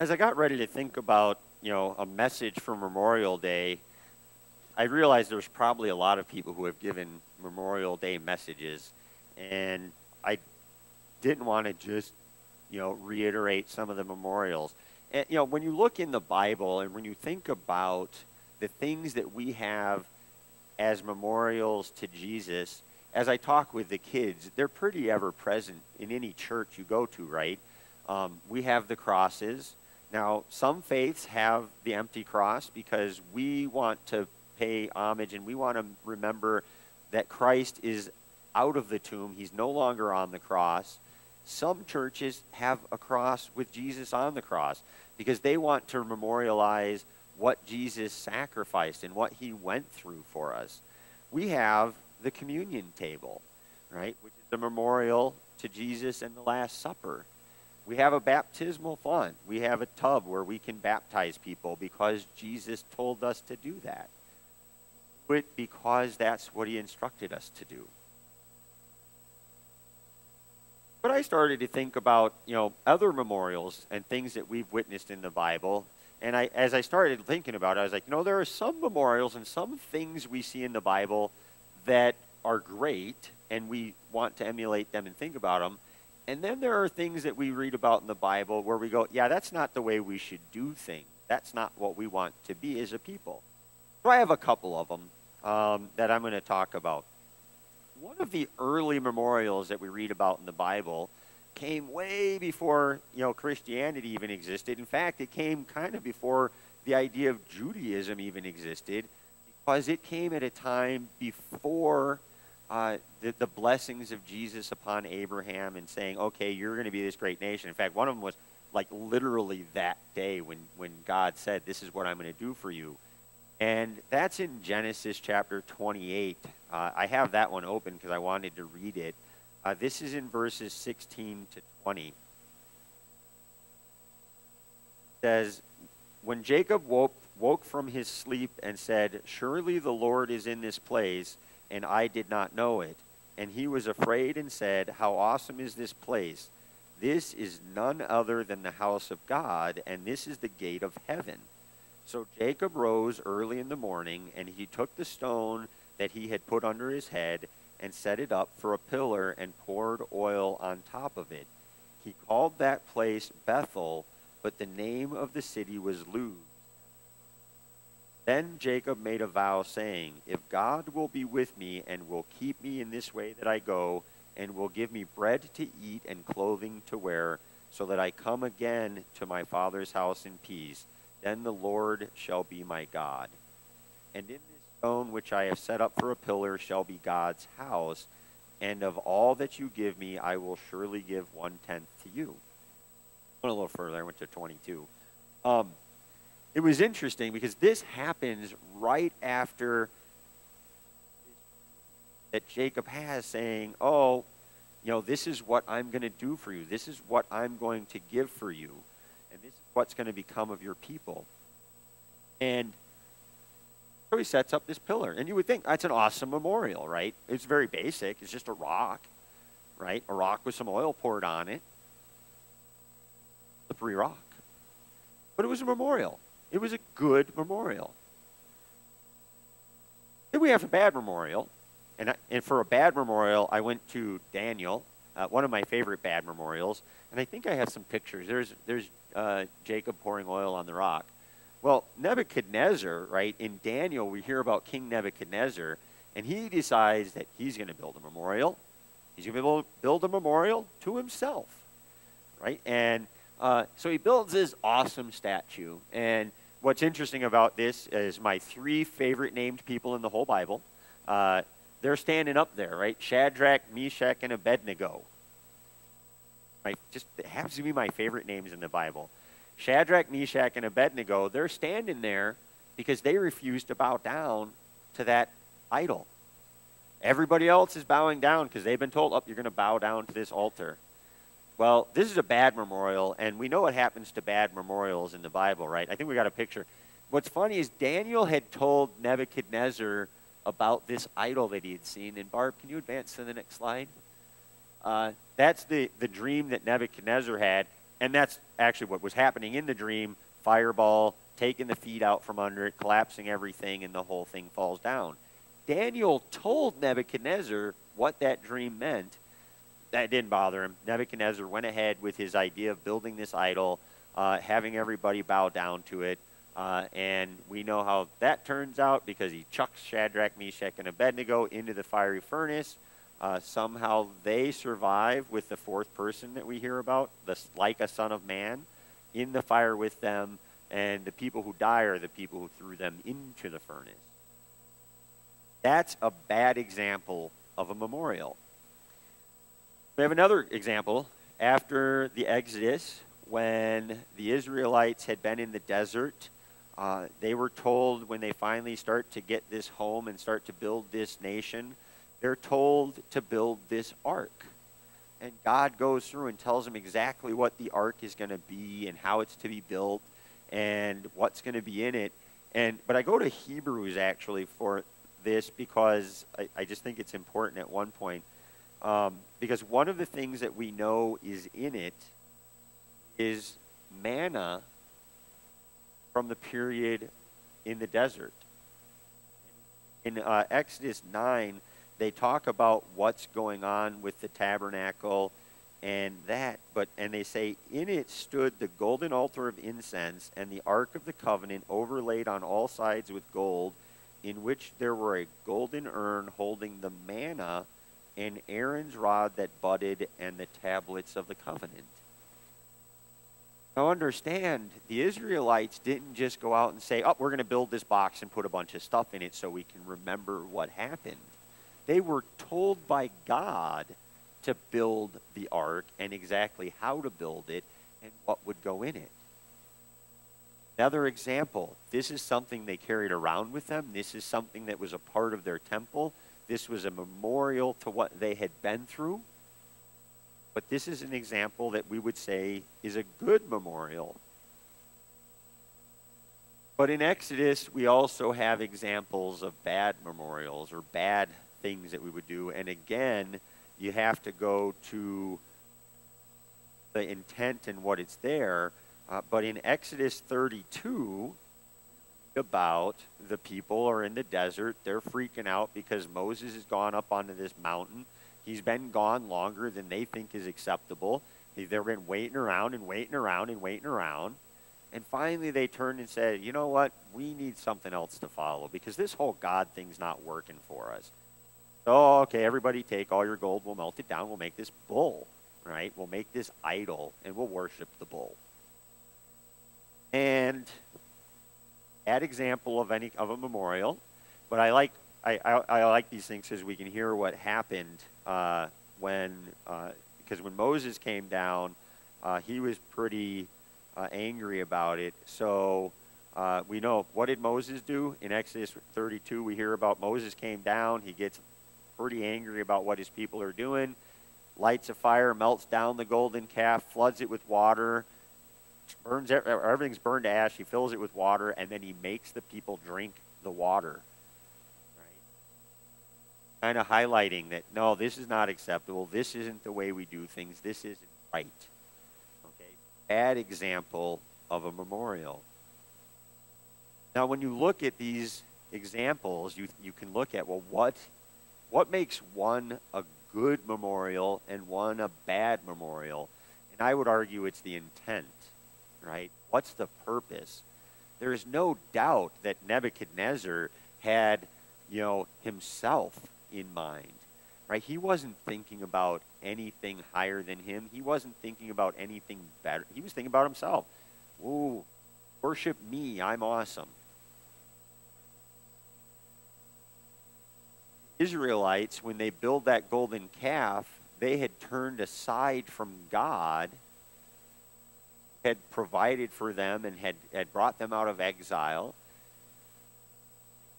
As I got ready to think about, a message for Memorial Day, I realized there's probably a lot of people who have given Memorial Day messages, and I didn't want to just, reiterate some of the memorials. And, when you look in the Bible and when you think about the things that we have as memorials to Jesus, as I talk with the kids, they're pretty ever present in any church you go to, right? We have the crosses. Now, some faiths have the empty cross because we want to pay homage and we want to remember that Christ is out of the tomb. He's no longer on the cross. Some churches have a cross with Jesus on the cross because they want to memorialize what Jesus sacrificed and what he went through for us. We have the communion table, right, which is the memorial to Jesus and the Last Supper. We have a baptismal font. We have a tub where we can baptize people because Jesus told us to do that. But because that's what he instructed us to do. But I started to think about, other memorials and things that we've witnessed in the Bible. And as I started thinking about it, I was like, there are some memorials and some things we see in the Bible that are great, and we want to emulate them and think about them. And then there are things that we read about in the Bible where we go, yeah, that's not the way we should do things. That's not what we want to be as a people. So I have a couple of them that I'm going to talk about. One of the early memorials that we read about in the Bible came way before, Christianity even existed. In fact, it came kind of before the idea of Judaism even existed, because it came at a time before the blessings of Jesus upon Abraham and saying, okay, you're going to be this great nation. In fact, one of them was like literally that day when God said, this is what I'm going to do for you. And that's in Genesis chapter 28. I have that one open because I wanted to read it. This is in verses 16 to 20. It says, when Jacob woke from his sleep and said, surely the Lord is in this place, and I did not know it. And he was afraid and said, how awesome is this place? This is none other than the house of God, and this is the gate of heaven. So Jacob rose early in the morning, and he took the stone that he had put under his head and set it up for a pillar and poured oil on top of it. He called that place Bethel, but the name of the city was Luz. Then Jacob made a vow, saying, if God will be with me and will keep me in this way that I go, and will give me bread to eat and clothing to wear, so that I come again to my father's house in peace, then the Lord shall be my God. And in this stone which I have set up for a pillar shall be God's house, and of all that you give me I will surely give 1/10 to you. I went a little further, I went to 22. It was interesting because this happens right after that Jacob has saying, oh, this is what I'm going to do for you. This is what I'm going to give for you. And this is what's going to become of your people. And so he sets up this pillar. And you would think that's an awesome memorial, right? It's very basic. It's just a rock, right? A rock with some oil poured on it. Slippery rock. But it was a memorial. It was a good memorial. Then we have a bad memorial. And for a bad memorial, I went to Daniel, one of my favorite bad memorials. And I think I have some pictures. There's Jacob pouring oil on the rock. Well, Nebuchadnezzar, right, in Daniel, we hear about King Nebuchadnezzar, and he decides that he's going to build a memorial. He's going to build a memorial to himself, right? And so he builds this awesome statue. And what's interesting about this is my three favorite named people in the whole Bible. They're standing up there, right? Shadrach, Meshach, and Abednego. Right? Just it happens to be my favorite names in the Bible. Shadrach, Meshach, and Abednego, they're standing there because they refuse to bow down to that idol. Everybody else is bowing down because they've been told, oh, you're going to bow down to this altar. Well, this is a bad memorial, and we know what happens to bad memorials in the Bible, right? I think we got a picture. What's funny is Daniel had told Nebuchadnezzar about this idol that he had seen. And Barb, can you advance to the next slide? That's the dream that Nebuchadnezzar had. And that's actually what was happening in the dream. Fireball, taking the feet out from under it, collapsing everything, and the whole thing falls down. Daniel told Nebuchadnezzar what that dream meant. That didn't bother him. Nebuchadnezzar went ahead with his idea of building this idol, having everybody bow down to it. And we know how that turns out because he chucks Shadrach, Meshach, and Abednego into the fiery furnace. Somehow they survive with the fourth person that we hear about, like a son of man, in the fire with them. And the people who die are the people who threw them into the furnace. That's a bad example of a memorial. We have another example. After the Exodus, when the Israelites had been in the desert, they were told when they finally start to get this home and start to build this nation, they're told to build this ark. And God goes through and tells them exactly what the ark is going to be and how it's to be built and what's going to be in it. But I go to Hebrews actually for this because I just think it's important at one point. Because one of the things that we know is in it is manna from the period in the desert. In Exodus 9, they talk about what's going on with the tabernacle and that, and they say, in it stood the golden altar of incense and the ark of the covenant overlaid on all sides with gold, in which there were a golden urn holding the manna and Aaron's rod that budded and the tablets of the covenant. Now understand, the Israelites didn't just go out and say, oh, we're going to build this box and put a bunch of stuff in it so we can remember what happened. They were told by God to build the ark and exactly how to build it and what would go in it. Another example, this is something they carried around with them. This is something that was a part of their temple. This was a memorial to what they had been through. But this is an example that we would say is a good memorial. But in Exodus, we also have examples of bad memorials or bad things that we would do. And again, you have to go to the intent and what it's there. But in Exodus 32, about the people are in the desert. They're freaking out because Moses has gone up onto this mountain. He's been gone longer than they think is acceptable. They've been waiting around and waiting around and waiting around. And finally they turned and said, you know what? We need something else to follow because this whole God thing's not working for us. So, okay, everybody take all your gold. We'll melt it down. We'll make this bull, right? We'll make this idol and we'll worship the bull. And bad example of a memorial, but I like these things because we can hear what happened because when Moses came down, he was pretty angry about it. So we know, what did Moses do in Exodus 32? We hear about Moses came down. He gets pretty angry about what his people are doing. Lights a fire, melts down the golden calf, floods it with water. Everything's burned to ash. He fills it with water, and then he makes the people drink the water. Right? Kind of highlighting that, no, this is not acceptable. This isn't the way we do things. This isn't right. Okay? Bad example of a memorial. Now, when you look at these examples, you can look at, well, what makes one a good memorial and one a bad memorial? And I would argue it's the intent. Right? What's the purpose? There is no doubt that Nebuchadnezzar had, himself in mind. Right? He wasn't thinking about anything higher than him. He wasn't thinking about anything better. He was thinking about himself. Ooh, worship me. I'm awesome. Israelites, when they build that golden calf, they had turned aside from God, had provided for them and had brought them out of exile,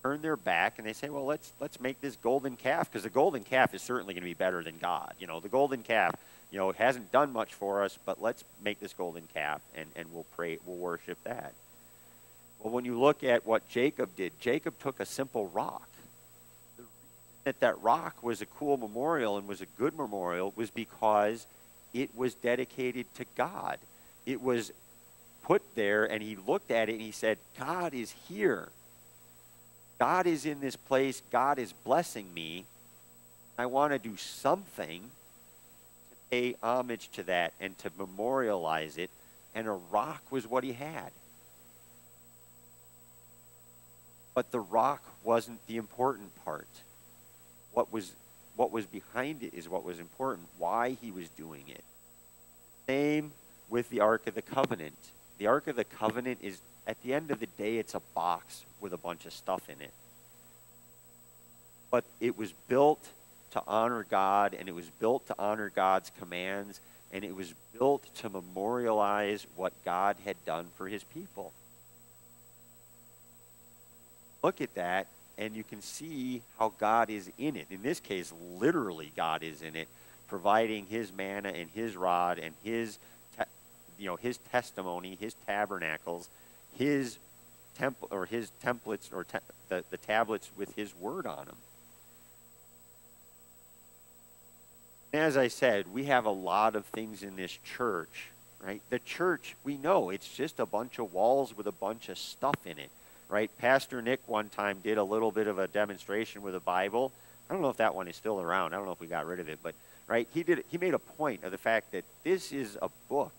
turn their back and they say, well, let's make this golden calf, because the golden calf is certainly going to be better than God. The golden calf, it hasn't done much for us, but let's make this golden calf and we'll pray, we'll worship that. Well, when you look at what Jacob did, Jacob took a simple rock. The reason that rock was a cool memorial and was a good memorial was because it was dedicated to God. it was put there, and he looked at it and he said, God is here. God is in this place. God is blessing me. I want to do something to pay homage to that and to memorialize it. And a rock was what he had. But the rock wasn't the important part. What was behind it is what was important, why he was doing it. Same with the Ark of the Covenant. The Ark of the Covenant is, at the end of the day, it's a box with a bunch of stuff in it. But it was built to honor God, and it was built to honor God's commands, and it was built to memorialize what God had done for his people. Look at that, and you can see how God is in it. In this case, literally God is in it, providing his manna and his rod and his testimony, his tabernacles, his temple or his templates or the tablets with his word on them. And as I said, we have a lot of things in this church, right? The church, we know it's just a bunch of walls with a bunch of stuff in it, right? Pastor Nick one time did a little bit of a demonstration with a Bible. I don't know if that one is still around. I don't know if we got rid of it, but right, he made a point of the fact that this is a book.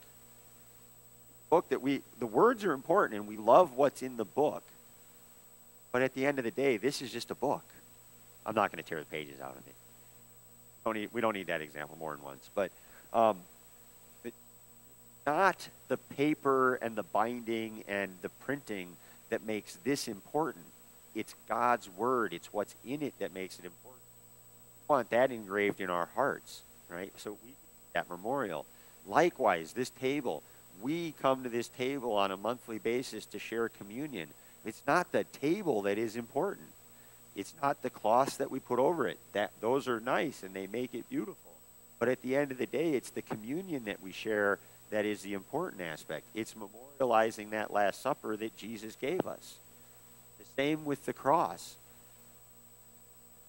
Book that the words are important and we love what's in the book. But at the end of the day, this is just a book. I'm not going to tear the pages out of it. We don't need that example more than once. But not the paper and the binding and the printing that makes this important. It's God's word. It's what's in it that makes it important. We want that engraved in our hearts, right? So we keep that memorial. Likewise, this table. We come to this table on a monthly basis to share communion. It's not the table that is important. It's not the cloths that we put over it. Those are nice and they make it beautiful. But at the end of the day, it's the communion that we share that is the important aspect. It's memorializing that Last Supper that Jesus gave us. The same with the cross.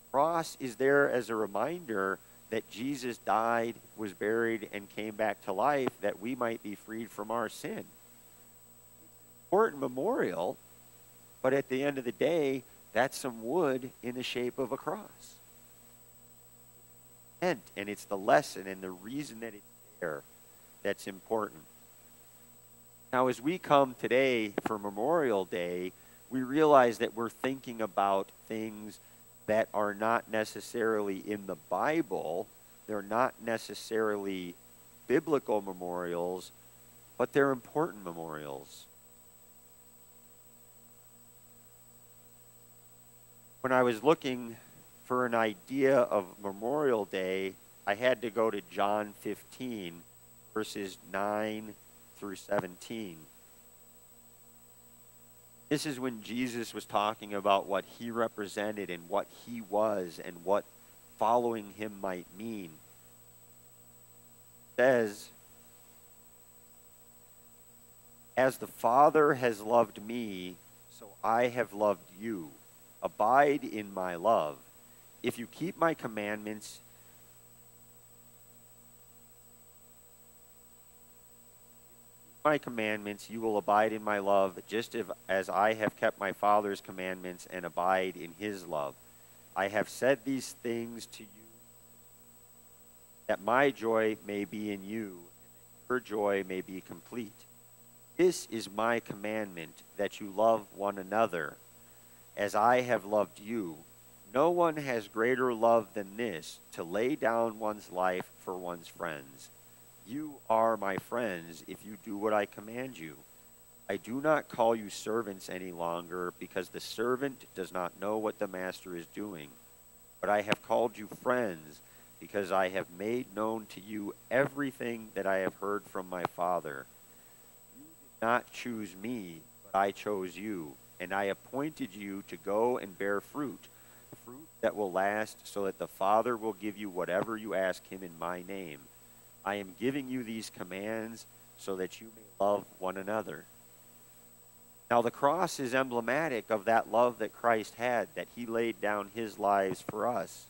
The cross is there as a reminder that Jesus died, was buried, and came back to life that we might be freed from our sin. Important memorial, but at the end of the day, that's some wood in the shape of a cross. And it's the lesson and the reason that it's there that's important. Now, as we come today for Memorial Day, we realize that we're thinking about things that are not necessarily in the Bible. They're not necessarily biblical memorials, but they're important memorials. When I was looking for an idea of Memorial Day, I had to go to John 15, verses 9 through 17. This is when Jesus was talking about what he represented and what he was and what following him might mean. It says, "As the Father has loved me, so I have loved you. Abide in my love. If you keep my commandments, you will abide in my love, just as I have kept my Father's commandments and abide in his love. I have said these things to you, that my joy may be in you, and that your joy may be complete. This is my commandment, that you love one another, as I have loved you. No one has greater love than this, to lay down one's life for one's friends. You are my friends if you do what I command you. I do not call you servants any longer, because the servant does not know what the master is doing. But I have called you friends, because I have made known to you everything that I have heard from my Father. You did not choose me, but I chose you, and I appointed you to go and bear fruit that will last, so that the Father will give you whatever you ask him in my name. I am giving you these commands so that you may love one another." Now, the cross is emblematic of that love that Christ had, that he laid down his lives for us.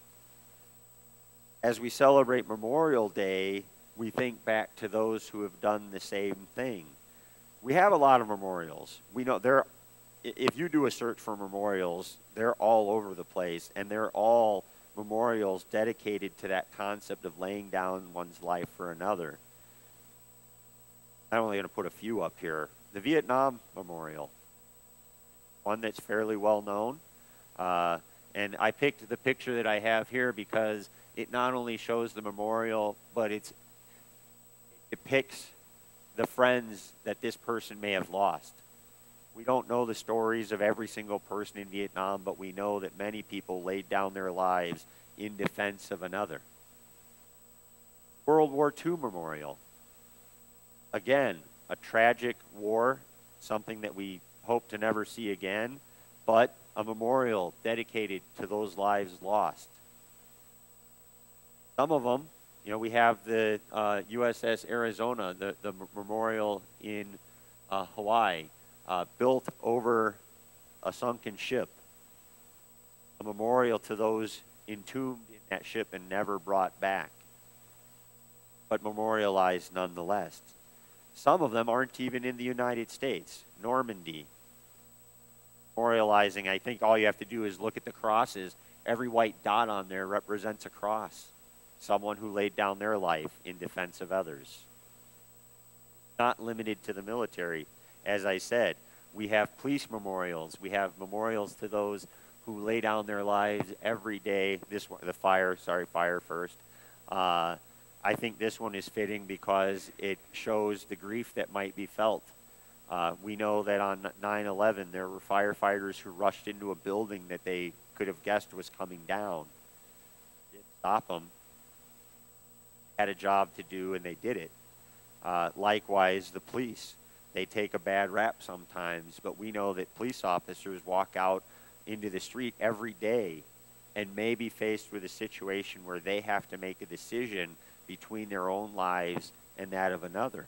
As we celebrate Memorial Day, we think back to those who have done the same thing. We have a lot of memorials. We know if you do a search for memorials, they're all over the place, and they're all memorials dedicated to that concept of laying down one's life for another. I'm only going to put a few up here. The Vietnam Memorial, one that's fairly well known. And I picked the picture that I have here because it not only shows the memorial, but it depicts the friends that this person may have lost. We don't know the stories of every single person in Vietnam, but we know that many people laid down their lives in defense of another. World War II Memorial. Again, a tragic war, something that we hope to never see again, but a memorial dedicated to those lives lost. Some of them, we have the USS Arizona, the memorial in Hawaii, built over a sunken ship, a memorial to those entombed in that ship and never brought back, but memorialized nonetheless. Some of them aren't even in the United States. Normandy, memorializing, I think all you have to do is look at the crosses. Every white dot on there represents a cross, someone who laid down their life in defense of others. Not limited to the military. As I said, we have police memorials. We have memorials to those who lay down their lives every day. Fire first. I think this one is fitting because it shows the grief that might be felt. We know that on 9/11 there were firefighters who rushed into a building that they could have guessed was coming down. Didn't stop them. Had a job to do, and they did it. Likewise, the police. They take a bad rap sometimes, but we know that police officers walk out into the street every day and may be faced with a situation where they have to make a decision between their own lives and that of another.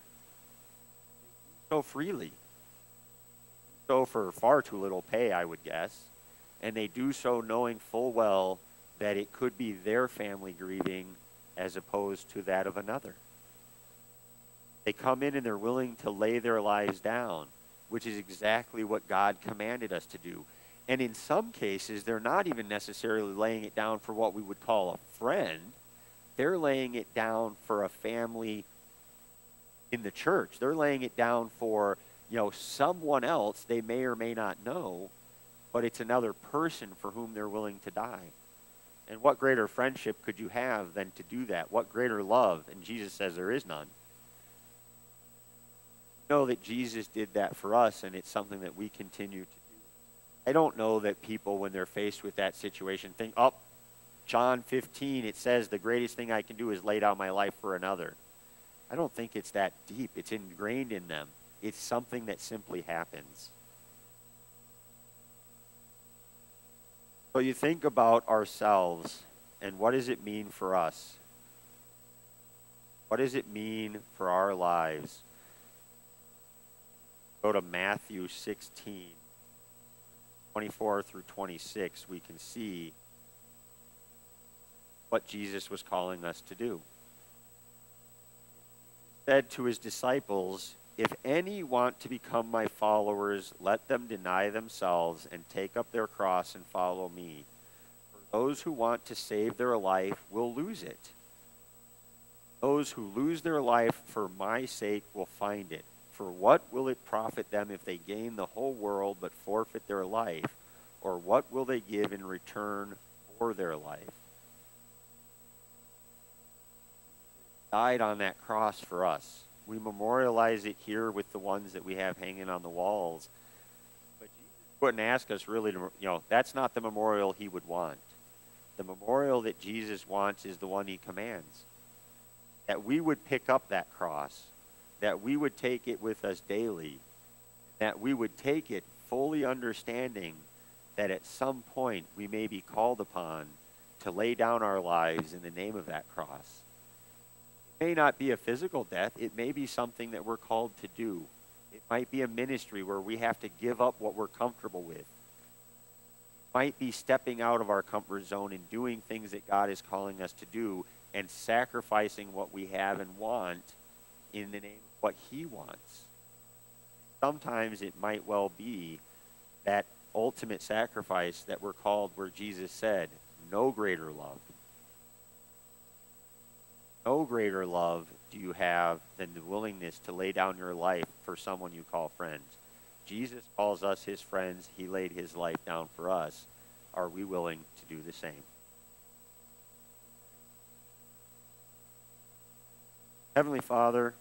So freely. So for far too little pay, I would guess. And they do so knowing full well that it could be their family grieving as opposed to that of another. They come in and they're willing to lay their lives down, which is exactly what God commanded us to do. And in some cases, they're not even necessarily laying it down for what we would call a friend. They're laying it down for a family in the church. They're laying it down for, someone else they may or may not know, but it's another person for whom they're willing to die. And what greater friendship could you have than to do that? What greater love? And Jesus says there is none. Know that Jesus did that for us, and it's something that we continue to do. I don't know that people, when they're faced with that situation, think, John 15, it says the greatest thing I can do is lay down my life for another. I don't think it's that deep. It's ingrained in them. It's something that simply happens. So you think about ourselves, and what does it mean for us? What does it mean for our lives? Go to Matthew 16, 24 through 26. We can see what Jesus was calling us to do. He said to his disciples, "If any want to become my followers, let them deny themselves and take up their cross and follow me. For those who want to save their life will lose it. Those who lose their life for my sake will find it. For what will it profit them if they gain the whole world but forfeit their life? Or what will they give in return for their life?" Died on that cross for us. We memorialize it here with the ones that we have hanging on the walls. But Jesus wouldn't ask us really to, that's not the memorial he would want. The memorial that Jesus wants is the one he commands. That we would pick up that cross, that we would take it with us daily, that we would take it fully understanding that at some point we may be called upon to lay down our lives in the name of that cross. It may not be a physical death. It may be something that we're called to do. It might be a ministry where we have to give up what we're comfortable with. It Might be stepping out of our comfort zone and doing things that God is calling us to do and sacrificing what we have and want in the name of what He wants. Sometimes it might well be that ultimate sacrifice that we're called, where Jesus said, no greater love. No greater love do you have than the willingness to lay down your life for someone you call friends. Jesus calls us his friends. He laid his life down for us. Are we willing to do the same? Heavenly Father,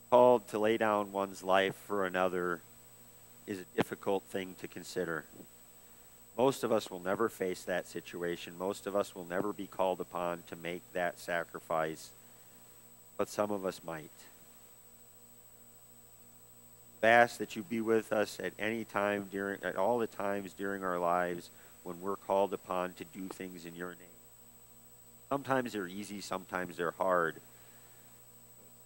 called to lay down one's life for another is a difficult thing to consider. Most of us will never face that situation. Most of us will never be called upon to make that sacrifice, but some of us might. I ask that you be with us at any time at all the times during our lives when we're called upon to do things in your name. Sometimes they're easy, sometimes they're hard.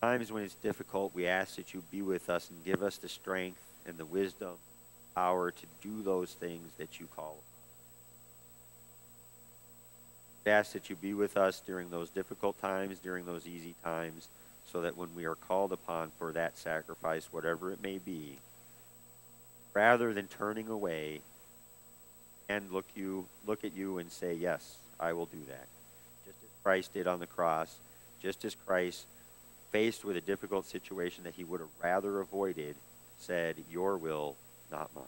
Times when it's difficult, we ask that you be with us and give us the strength and the wisdom, power to do those things that you call upon. We ask that you be with us during those difficult times, during those easy times, so that when we are called upon for that sacrifice, whatever it may be, rather than turning away and look at you and say, yes, I will do that. Just as Christ did on the cross, just as Christ, faced with a difficult situation that he would have rather avoided, said, your will, not mine.